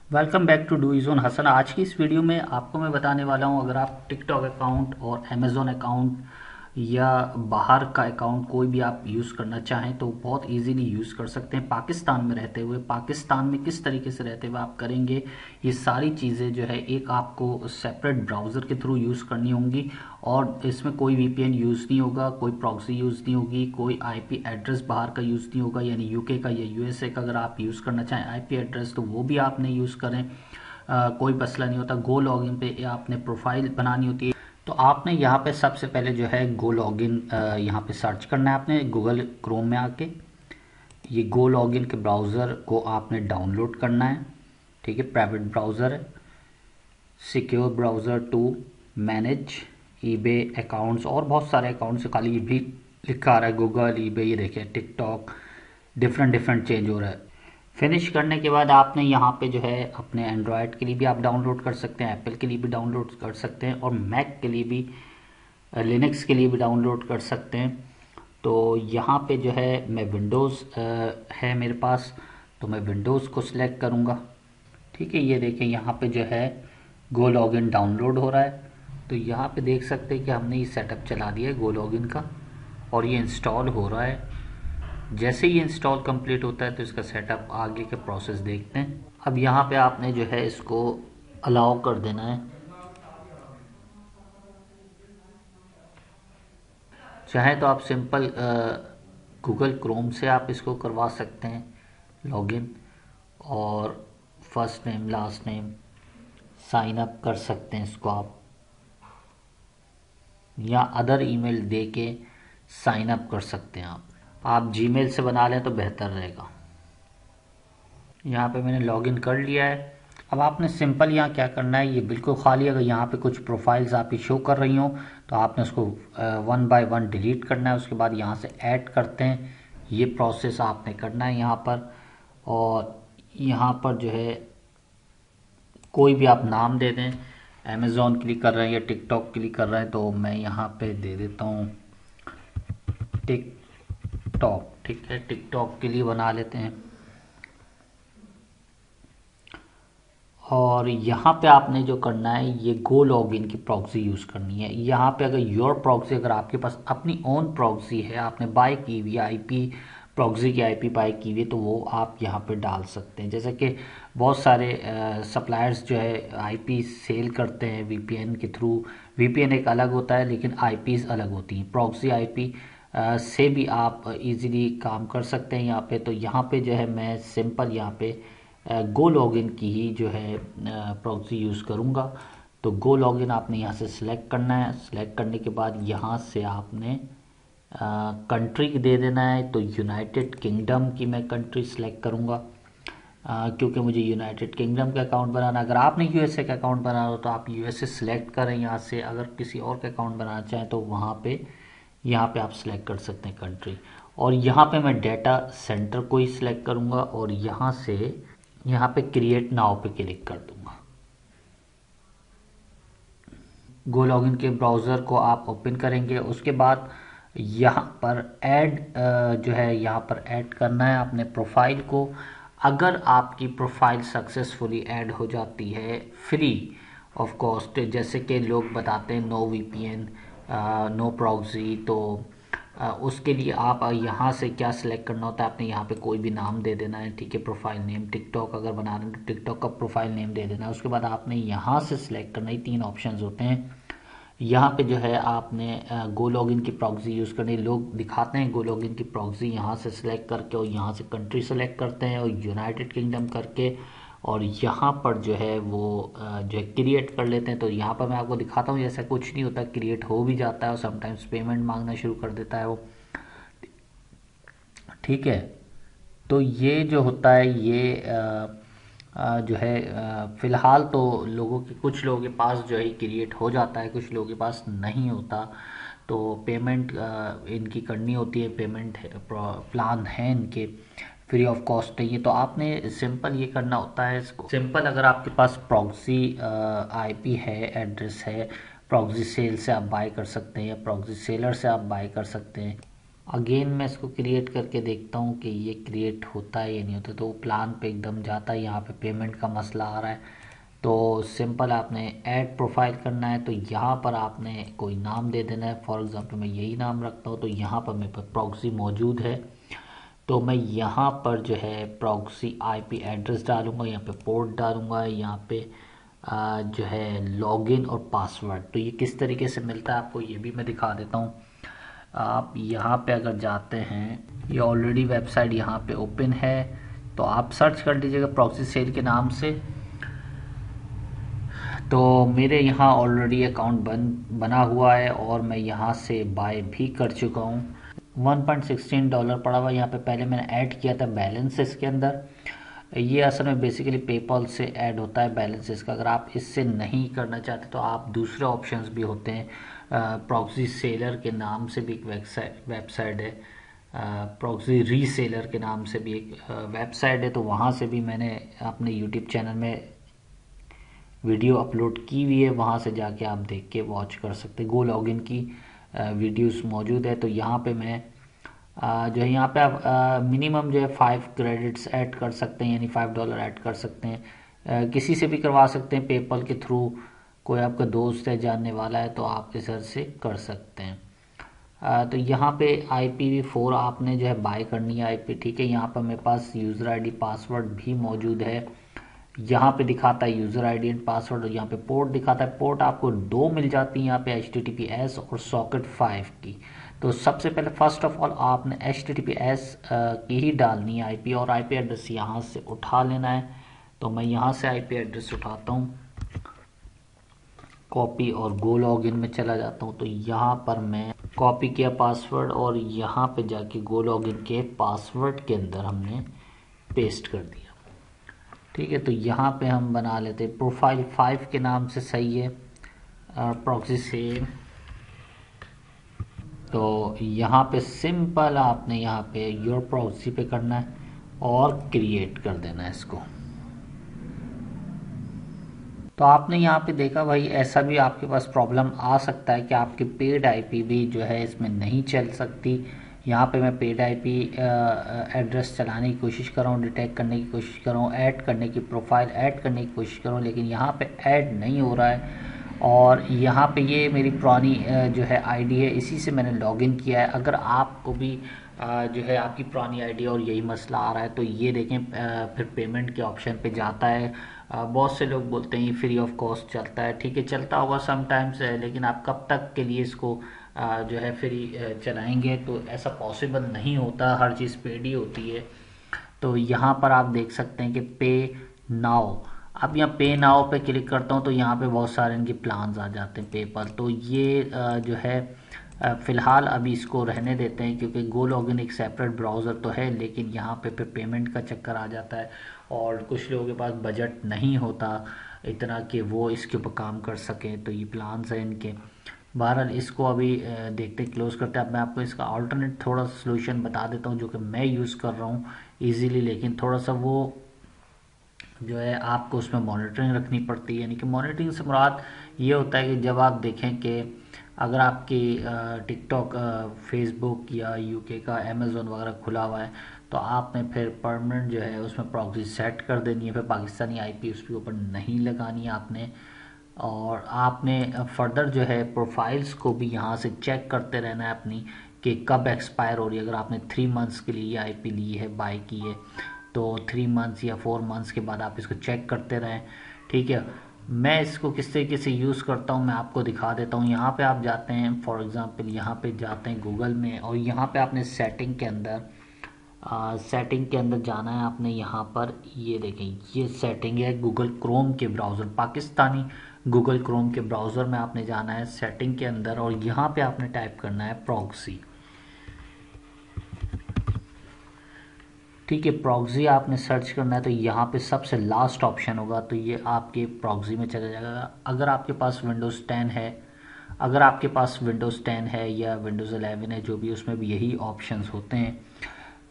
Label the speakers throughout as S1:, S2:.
S1: Welcome back to do is on Hasan. आज की इस वीडियो में आपको मैं बताने वाला हूं, अगर आप टिकटॉक अकाउंट और अमेज़ॉन अकाउंट या बाहर का अकाउंट कोई भी आप यूज़ करना चाहें तो बहुत इजीली यूज़ कर सकते हैं। पाकिस्तान में रहते हुए, पाकिस्तान में किस तरीके से रहते हुए आप करेंगे, ये सारी चीज़ें जो है एक आपको सेपरेट ब्राउज़र के थ्रू यूज़ करनी होंगी और इसमें कोई वीपीएन यूज़ नहीं होगा, कोई प्रॉक्सी यूज़ नहीं होगी, कोई आईपी एड्रेस बाहर का यूज़ नहीं होगा, यानी यूके का या यूएसए का अगर आप यूज़ करना चाहें आईपी एड्रेस तो वो भी आपने यूज़ करें। कोई मसला नहीं होता। गो लॉगिन पे आपने प्रोफाइल बनानी होती है, तो आपने यहाँ पे सबसे पहले जो है गो लॉगिन यहाँ पे सर्च करना है आपने गूगल क्रोम में आके। ये गो लॉगिन के ब्राउज़र को आपने डाउनलोड करना है, ठीक है। प्राइवेट ब्राउज़र है, secure browser to manage eBay accounts और बहुत सारे अकाउंट्स, खाली ये भी लिखा आ रहा है गूगल ईबे, ये देखिए टिकटॉक, डिफरेंट डिफरेंट चेंज हो रहा है। फिनिश करने के बाद आपने यहाँ पे जो है अपने एंड्रॉयड के लिए भी आप डाउनलोड कर सकते हैं, एप्पल के लिए भी डाउनलोड कर सकते हैं और मैक के लिए भी, लिनक्स के लिए भी डाउनलोड कर सकते हैं। तो यहाँ पे जो है मैं विंडोज़ है मेरे पास, तो मैं विंडोज़ को सिलेक्ट करूँगा, ठीक है। ये देखें यहाँ पे जो है गो लॉगिन डाउनलोड हो रहा है, तो यहाँ पे देख सकते हैं कि हमने ये सेटअप चला दिया है गो लॉगिन का और ये इंस्टॉल हो रहा है। जैसे ही इंस्टॉल कंप्लीट होता है तो इसका सेटअप आगे के प्रोसेस देखते हैं। अब यहाँ पे आपने जो है इसको अलाउ कर देना है। चाहे तो आप सिंपल गूगल क्रोम से आप इसको करवा सकते हैं लॉगिन, और first name last name sign up कर सकते हैं इसको आप, या अदर ईमेल दे के साइन अप कर सकते हैं आप जीमेल से बना लें तो बेहतर रहेगा। यहाँ पे मैंने लॉगिन कर लिया है। अब आपने सिंपल यहाँ क्या करना है, ये बिल्कुल खाली, अगर यहाँ पे कुछ प्रोफाइल्स आपकी शो कर रही हो तो आपने उसको वन बाय वन डिलीट करना है। उसके बाद यहाँ से ऐड करते हैं, ये प्रोसेस आपने करना है यहाँ पर। और यहाँ पर जो है कोई भी आप नाम दे दें, अमेज़ॉन के लिए कर रहे हैं या टिकटॉक के लिए कर रहे हैं, तो मैं यहाँ पे दे देता हूँ टिकटॉक, ठीक है। टिकटॉक के लिए बना लेते हैं। और यहाँ पे आपने जो करना है, ये गो लॉगिन की प्रॉक्सी यूज़ करनी है। यहाँ पे अगर योर प्रॉक्सी, अगर आपके पास अपनी ओन प्रॉक्सी है, आपने बाय की हुई आईपी प्रॉक्सी की आईपी बाय की हुई है, तो वो आप यहाँ पे डाल सकते हैं। जैसे कि बहुत सारे सप्लायर्स जो है आईपी सेल करते हैं वीपीएन के थ्रू। वीपीएन एक अलग होता है लेकिन आईपीज अलग होती हैं। प्रॉक्सी आईपी से भी आप इजीली काम कर सकते हैं यहाँ पे। तो यहाँ पे जो है मैं सिंपल यहाँ पे गो लॉगिन की ही जो है प्रॉक्सी यूज़ करूँगा। तो गो लॉगिन आपने यहाँ से सिलेक्ट करना है। सिलेक्ट करने के बाद यहाँ से आपने कंट्री दे देना है, तो यूनाइटेड किंगडम की मैं कंट्री सिलेक्ट करूँगा, क्योंकि मुझे यूनाइटेड किंगडम का अकाउंट बनाना। अगर आपने यूएसए का अकाउंट बनाना हो तो आप यूएसए सिलेक्ट करें यहाँ से। अगर किसी और का अकाउंट बनाना चाहें तो वहाँ पे यहाँ पे आप सिलेक्ट कर सकते हैं कंट्री। और यहाँ पे मैं डेटा सेंटर को ही सिलेक्ट करूँगा और यहाँ से यहाँ पे क्रिएट नाउ पे क्लिक कर दूंगा। गो लॉगिन के ब्राउज़र को आप ओपन करेंगे, उसके बाद यहाँ पर ऐड जो है यहाँ पर ऐड करना है अपने प्रोफाइल को। अगर आपकी प्रोफाइल सक्सेसफुली ऐड हो जाती है फ्री ऑफ कॉस्ट, जैसे कि लोग बताते हैं नो वीपीएन नो प्रॉक्सी, तो उसके लिए आप यहाँ से क्या सिलेक्ट करना होता है, आपने यहाँ पे कोई भी नाम दे देना है, ठीक है। प्रोफाइल नेम टिकटॉक अगर बना रहे हैं तो टिकटॉक का प्रोफाइल नेम दे देना है। उसके बाद आपने यहाँ से सिलेक्ट करना है, तीन ऑप्शंस होते हैं यहाँ पे जो है। आपने गो लॉगिन की प्रॉक्सी यूज़ करनी, लोग दिखाते हैं गो लॉगिन की प्रॉक्सी यहाँ से सिलेक्ट करके, और यहाँ से कंट्री सेलेक्ट करते हैं और यूनाइटेड किंगडम करके, और यहाँ पर जो है वो जो है क्रिएट कर लेते हैं। तो यहाँ पर मैं आपको दिखाता हूँ, ऐसा कुछ नहीं होता, क्रिएट हो भी जाता है और समटाइम्स पेमेंट मांगना शुरू कर देता है वो, ठीक है। तो ये जो होता है ये जो है फ़िलहाल तो लोगों के, कुछ लोगों के पास जो है क्रिएट हो जाता है, कुछ लोगों के पास नहीं होता। तो पेमेंट इनकी करनी होती है, पेमेंट प्लान है इनके, फ्री ऑफ कॉस्ट नहीं है। तो आपने सिंपल ये करना होता है इसको सिंपल, अगर आपके पास प्रॉक्सी आईपी है, एड्रेस है, प्रॉक्सी सेल से आप बाय कर सकते हैं या प्रॉक्सी सेलर से आप बाय कर सकते हैं। अगेन मैं इसको क्रिएट करके देखता हूँ कि ये क्रिएट होता है या नहीं होता। तो प्लान पे एकदम जाता है, यहाँ पे पेमेंट का मसला आ रहा है। तो सिंपल आपने ऐड प्रोफाइल करना है, तो यहाँ पर आपने कोई नाम दे देना है। फॉर एग्जांपल मैं यही नाम रखता हूँ, तो यहाँ पर मेरे पास प्रॉक्सी मौजूद है, तो मैं यहाँ पर जो है प्रॉक्सी आईपी एड्रेस डालूँगा, यहाँ पे पोर्ट डालूँगा, यहाँ पे जो है लॉगिन और पासवर्ड। तो ये किस तरीके से मिलता है आपको ये भी मैं दिखा देता हूँ। आप यहाँ पे अगर जाते हैं, ये ऑलरेडी वेबसाइट यहाँ पे ओपन है, तो आप सर्च कर लीजिएगा प्रॉक्सी सेल के नाम से। तो मेरे यहाँ ऑलरेडी अकाउंट बना हुआ है और मैं यहाँ से बाय भी कर चुका हूँ। $1.16 पड़ा हुआ यहाँ पे। पहले मैंने ऐड किया था बैलेंस इसके अंदर। ये असल में बेसिकली पेपॉल से ऐड होता है बैलेंसेस का। अगर आप इससे नहीं करना चाहते तो आप दूसरे ऑप्शंस भी होते हैं। प्रॉक्सी सेलर के नाम से भी एक वेबसाइट है, प्रॉक्सी रीसेलर के नाम से भी एक वेबसाइट है। तो वहाँ से भी मैंने अपने यूट्यूब चैनल में वीडियो अपलोड की हुई है, वहाँ से जाके आप देख के वॉच कर सकते हैं। गो लॉगिन की वीडियोस मौजूद है। तो यहाँ पे मैं जो है यहाँ पे आप मिनिमम जो है 5 क्रेडिट्स ऐड कर सकते हैं, यानी $5 ऐड कर सकते हैं। किसी से भी करवा सकते हैं पेपल के थ्रू, कोई आपका दोस्त है जानने वाला है तो आप इस तरह से कर सकते हैं। तो यहाँ पे IPv4 आपने जो है बाय करनी है आईपी, ठीक है। यहाँ पर मेरे पास यूज़र आईडी पासवर्ड भी मौजूद है। यहाँ पे दिखाता है यूज़र आईडी एंड पासवर्ड, और यहाँ पे पोर्ट दिखाता है। पोर्ट आपको 2 मिल जाती है यहाँ पे, HTTPS और सॉकेट 5 की। तो सबसे पहले फर्स्ट ऑफ ऑल आपने HTTPS की ही डालनी है आईपी, और आईपी एड्रेस यहाँ से उठा लेना है। तो मैं यहाँ से आईपी एड्रेस उठाता हूँ, कॉपी, और गो लॉगिन में चला जाता हूँ। तो यहाँ पर मैं कॉपी किया पासवर्ड, और यहाँ पे जाके गो लॉगिन के पासवर्ड के अंदर हमने पेस्ट कर दिया, ठीक है। तो यहाँ पे हम बना लेते हैं प्रोफाइल 5 के नाम से, सही है, प्रॉक्सी से। तो यहाँ पे सिंपल आपने यहाँ पे योर प्रॉक्सी पे करना है और क्रिएट कर देना है इसको। तो आपने यहाँ पे देखा भाई, ऐसा भी आपके पास प्रॉब्लम आ सकता है कि आपकी पेड आईपी भी जो है इसमें नहीं चल सकती। यहाँ पे मैं पेड आईपी एड्रेस चलाने की कोशिश कर रहा हूँ, डिटेक्ट करने की कोशिश कर रहा हूँ, ऐड करने की प्रोफाइल ऐड करने की कोशिश कर रहा हूँ, लेकिन यहाँ पे ऐड नहीं हो रहा है। और यहाँ पे ये मेरी पुरानी जो है आईडी है, इसी से मैंने लॉगिन किया है। अगर आपको भी जो है आपकी पुरानी आईडी और यही मसला आ रहा है, तो ये देखें फिर पेमेंट के ऑप्शन पे जाता है। बहुत से लोग बोलते हैं फ्री ऑफ कॉस्ट चलता है, ठीक है, चलता होगा समटाइम्स, लेकिन आप कब तक के लिए इसको जो है फ्री चलाएंगे? तो ऐसा पॉसिबल नहीं होता, हर चीज़ पेड ही होती है। तो यहाँ पर आप देख सकते हैं कि पे नाउ, अब यहाँ पे नाउ पे क्लिक करता हूँ तो यहाँ पे बहुत सारे इनके प्लान्स आ जाते हैं पेपर। तो ये जो है फ़िलहाल अभी इसको रहने देते हैं, क्योंकि गो लॉगिन एक सेपरेट ब्राउज़र तो है, लेकिन यहाँ पे फिर पेमेंट का चक्कर आ जाता है, और कुछ लोगों के पास बजट नहीं होता इतना कि वो इसके ऊपर काम कर सकें। तो ये प्लान्स हैं इनके। बहरहाल इसको अभी देखते क्लोज करते हैं। अब मैं आपको इसका अल्टरनेट थोड़ा सोल्यूशन बता देता हूँ जो कि मैं यूज़ कर रहा हूँ ईजीली, लेकिन थोड़ा सा वो जो है आपको उसमें मॉनिटरिंग रखनी पड़ती है। यानी कि मॉनिटरिंग से मुराद ये होता है कि जब आप देखें कि अगर आपकी टिकटॉक, फेसबुक या यूके का अमेज़ोन वगैरह खुला हुआ है, तो आपने फिर परमानेंट जो है उसमें प्रॉक्सी सेट कर देनी है। फिर पाकिस्तानी आईपी उसके ऊपर नहीं लगानी है आपने, और आपने फर्दर जो है प्रोफाइल्स को भी यहाँ से चेक करते रहना है अपनी, कि कब एक्सपायर हो रही है। अगर आपने 3 मंथ्स के लिए आईपी ली है, बाय की है, तो 3 मंथ्स या 4 मंथ्स के बाद आप इसको चेक करते रहें, ठीक है। मैं इसको किस तरीके से यूज़ करता हूँ मैं आपको दिखा देता हूँ। यहाँ पे आप जाते हैं, फॉर एग्ज़ाम्पल यहाँ पे जाते हैं गूगल में, और यहाँ पे आपने सेटिंग के अंदर जाना है आपने। यहाँ पर ये देखें, ये सेटिंग है गूगल क्रोम के ब्राउज़र, पाकिस्तानी गूगल क्रोम के ब्राउज़र में आपने जाना है सेटिंग के अंदर, और यहाँ पे आपने टाइप करना है प्रॉक्सी, ठीक है। प्रॉक्सी आपने सर्च करना है, तो यहाँ पे सबसे लास्ट ऑप्शन होगा, तो ये आपके प्रॉक्सी में चला जाएगा। अगर आपके पास विंडोज़ 10 है, अगर आपके पास विंडोज़ 10 है या विंडोज़ 11 है, जो भी, उसमें भी यही ऑप्शंस होते हैं।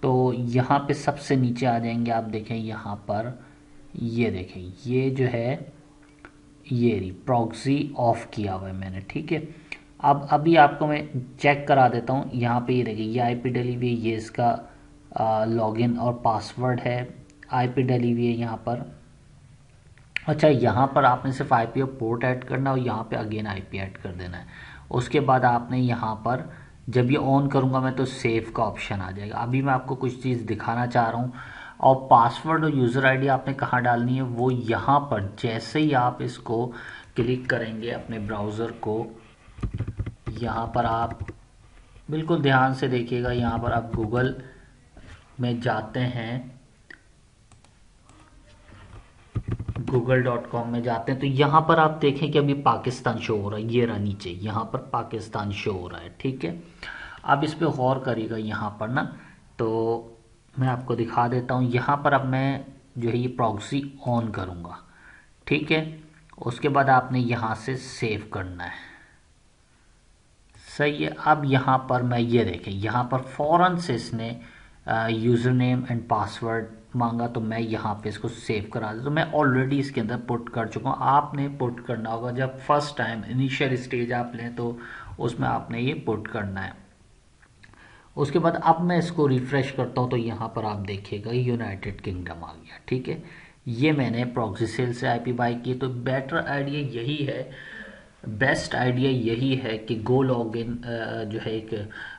S1: तो यहाँ पे सबसे नीचे आ जाएंगे आप, देखें यहाँ पर, ये देखें, ये जो है ये रही प्रॉक्सी ऑफ किया हुआ है मैंने, ठीक है। अब अभी आपको मैं चेक करा देता हूँ। यहाँ पे ये देखिए, ये आईपी डली हुई है, ये इसका लॉगिन और पासवर्ड है, आईपी डली हुई है यहाँ पर। अच्छा, यहाँ पर आपने सिर्फ आईपी और पोर्ट ऐड करना है और यहाँ पे अगेन आईपी ऐड कर देना है। उसके बाद आपने यहाँ पर जब ये ऑन करूँगा मैं तो सेव का ऑप्शन आ जाएगा। अभी मैं आपको कुछ चीज़ दिखाना चाह रहा हूँ। और पासवर्ड और यूज़र आईडी आपने कहाँ डालनी है, वो यहाँ पर जैसे ही आप इसको क्लिक करेंगे अपने ब्राउज़र को, यहाँ पर आप बिल्कुल ध्यान से देखिएगा, यहाँ पर आप गूगल में जाते हैं, google.com में जाते हैं, तो यहाँ पर आप देखें कि अभी पाकिस्तान शो हो रहा है, ये रहा नीचे, यहाँ पर पाकिस्तान शो हो रहा है। ठीक है, अब इस पे गौर करिएगा यहाँ पर ना, तो मैं आपको दिखा देता हूँ। यहाँ पर अब मैं जो है ये प्रॉक्सी ऑन करूँगा। ठीक है, उसके बाद आपने यहाँ से सेव करना है। सही है, अब यहाँ पर मैं ये देखें, यहाँ पर फ़ौरन से इसने यूज़र नेम एंड पासवर्ड मांगा, तो मैं यहाँ पे इसको सेव करा दूँ। तो मैं ऑलरेडी इसके अंदर पुट कर चुका हूँ। आपने पुट करना होगा जब फर्स्ट टाइम इनिशियल स्टेज आप लें तो उसमें आपने ये पुट करना है। उसके बाद अब मैं इसको रिफ़्रेश करता हूँ तो यहाँ पर आप देखिएगा यूनाइटेड किंगडम आ गया। ठीक है, ये मैंने प्रॉक्सी सेल से आईपी बाय की। तो बेटर आइडिया यही है, बेस्ट आइडिया यही है कि गो लॉगिन जो है एक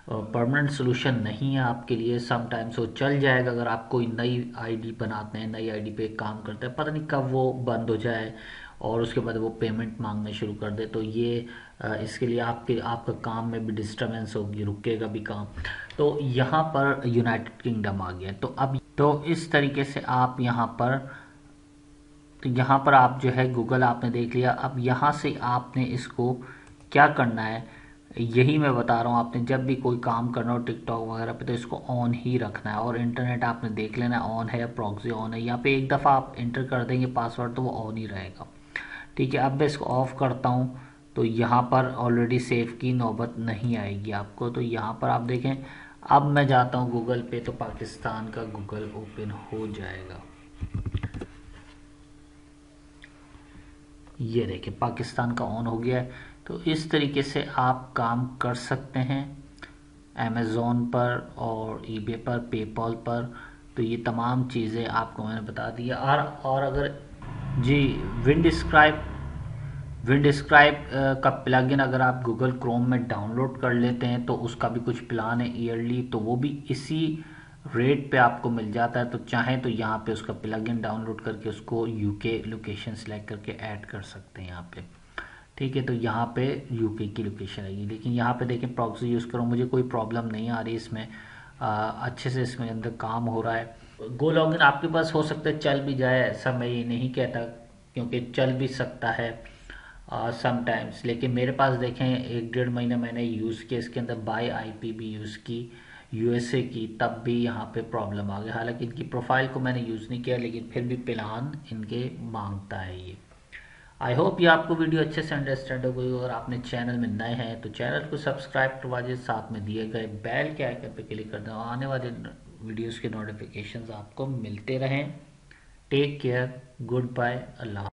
S1: परमानेंट सोल्यूशन नहीं है आपके लिए। समटाइम्स वो चल जाएगा अगर आप कोई नई आईडी बनाते हैं, नई आईडी पे काम करते हैं, पता नहीं कब वो बंद हो जाए और उसके बाद वो पेमेंट मांगने शुरू कर दे, तो ये इसके लिए आपका काम में भी डिस्टर्बेंस होगी, रुकेगा भी काम। तो यहाँ पर यूनाइटेड किंगडम आ गया। तो अब तो इस तरीके से आप यहाँ पर, तो यहाँ पर आप जो है गूगल आपने देख लिया। अब यहाँ से आपने इसको क्या करना है, यही मैं बता रहा हूँ। आपने जब भी कोई काम करना हो टिकटॉक वगैरह पे तो इसको ऑन ही रखना है, और इंटरनेट आपने देख लेना है ऑन है या प्रॉक्सी ऑन है। यहाँ पे एक दफ़ा आप इंटर कर देंगे पासवर्ड तो वो ऑन ही रहेगा। ठीक है, अब मैं इसको ऑफ करता हूँ तो यहाँ पर ऑलरेडी सेव की नौबत नहीं आएगी आपको। तो यहाँ पर आप देखें, अब मैं जाता हूँ गूगल पे तो पाकिस्तान का गूगल ओपन हो जाएगा। ये देखें पाकिस्तान का ऑन हो गया है। तो इस तरीके से आप काम कर सकते हैं अमेज़ोन पर और ईबे पर, पेपॉल पर। तो ये तमाम चीज़ें आपको मैंने बता दी है। और अगर जी, विंडस्क्राइब का प्लगइन अगर आप गूगल क्रोम में डाउनलोड कर लेते हैं तो उसका भी कुछ प्लान है ईयरली, तो वो भी इसी रेट पे आपको मिल जाता है। तो चाहें तो यहाँ पे उसका प्लगइन डाउनलोड करके उसको यूके लोकेशन सेलेक्ट करके ऐड कर सकते हैं यहाँ पे। ठीक है, तो यहाँ पे यूके की लोकेशन आएगी, लेकिन यहाँ पे देखें प्रॉक्सी यूज़ करो, मुझे कोई प्रॉब्लम नहीं आ रही इसमें। अच्छे से इसमें अंदर काम हो रहा है। गो लॉगिन आपके पास हो सकता है चल भी जाए, ऐसा मैं ये नहीं कहता, क्योंकि चल भी सकता है समटाइम्स। लेकिन मेरे पास देखें 1-1.5 महीना मैंने यूज़ किया, इसके अंदर बाय आईपी भी यूज़ की, यूएसए की, तब भी यहाँ पे प्रॉब्लम आ गई। हालांकि इनकी प्रोफाइल को मैंने यूज़ नहीं किया, लेकिन फिर भी प्लान इनके मांगता है ये। आई होप ये आपको वीडियो अच्छे से अंडरस्टैंड हो गई। अगर आपने चैनल में नए हैं तो चैनल को सब्सक्राइब करवा दीजिए, साथ में दिए गए बेल के आइकन पे क्लिक कर दें, आने वाले वीडियोस के नोटिफिकेशंस आपको मिलते रहें। टेक केयर, गुड बाय, अल्लाह।